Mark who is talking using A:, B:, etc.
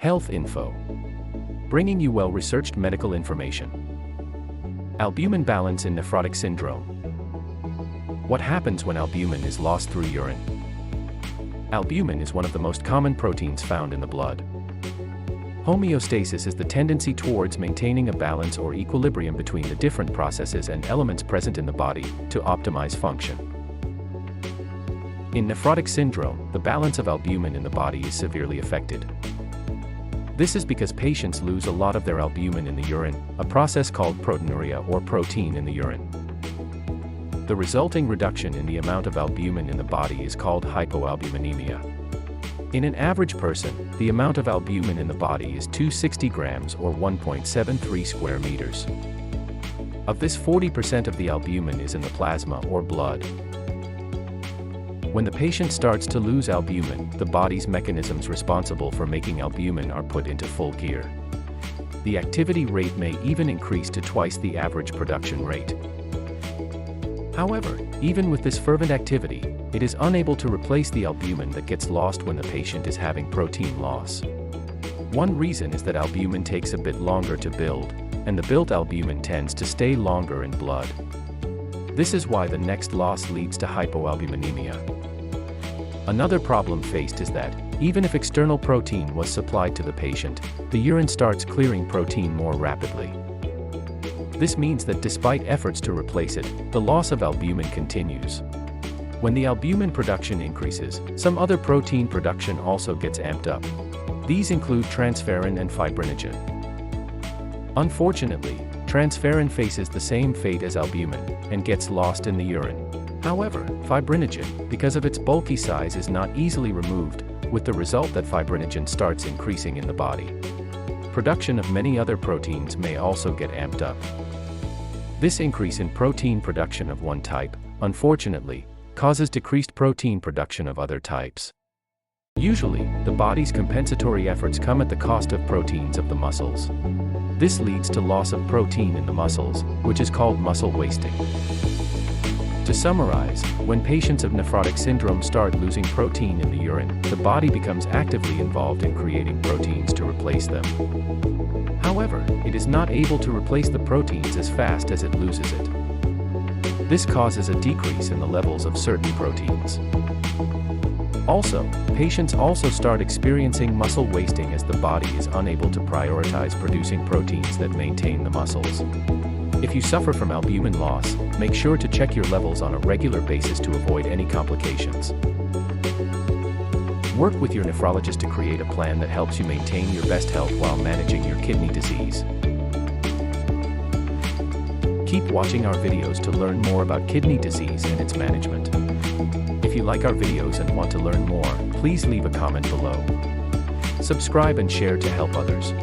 A: Health info. Bringing you well-researched medical information. Albumin balance in nephrotic syndrome. What happens when albumin is lost through urine? Albumin is one of the most common proteins found in the blood. Homeostasis is the tendency towards maintaining a balance or equilibrium between the different processes and elements present in the body to optimize function. In nephrotic syndrome, the balance of albumin in the body is severely affected. This is because patients lose a lot of their albumin in the urine, a process called proteinuria or protein in the urine. The resulting reduction in the amount of albumin in the body is called hypoalbuminemia. In an average person, the amount of albumin in the body is 260 grams or 1.73 square meters. Of this, 40% of the albumin is in the plasma or blood. When the patient starts to lose albumin, the body's mechanisms responsible for making albumin are put into full gear. The activity rate may even increase to twice the average production rate. However, even with this fervent activity, it is unable to replace the albumin that gets lost when the patient is having protein loss. One reason is that albumin takes a bit longer to build, and the built albumin tends to stay longer in blood. This is why the next loss leads to hypoalbuminemia. Another problem faced is that, even if external protein was supplied to the patient, the urine starts clearing protein more rapidly. This means that despite efforts to replace it, the loss of albumin continues. When the albumin production increases, some other protein production also gets amped up. These include transferrin and fibrinogen. Unfortunately, transferrin faces the same fate as albumin, and gets lost in the urine. However, fibrinogen, because of its bulky size, is not easily removed, with the result that fibrinogen starts increasing in the body. Production of many other proteins may also get amped up. This increase in protein production of one type, unfortunately, causes decreased protein production of other types. Usually, the body's compensatory efforts come at the cost of proteins of the muscles. This leads to loss of protein in the muscles, which is called muscle wasting. To summarize, when patients of nephrotic syndrome start losing protein in the urine, the body becomes actively involved in creating proteins to replace them. However, it is not able to replace the proteins as fast as it loses it. This causes a decrease in the levels of certain proteins. Also, patients also start experiencing muscle wasting as the body is unable to prioritize producing proteins that maintain the muscles. If you suffer from albumin loss, make sure to check your levels on a regular basis to avoid any complications. Work with your nephrologist to create a plan that helps you maintain your best health while managing your kidney disease. Keep watching our videos to learn more about kidney disease and its management. If you like our videos and want to learn more, please leave a comment below. Subscribe and share to help others.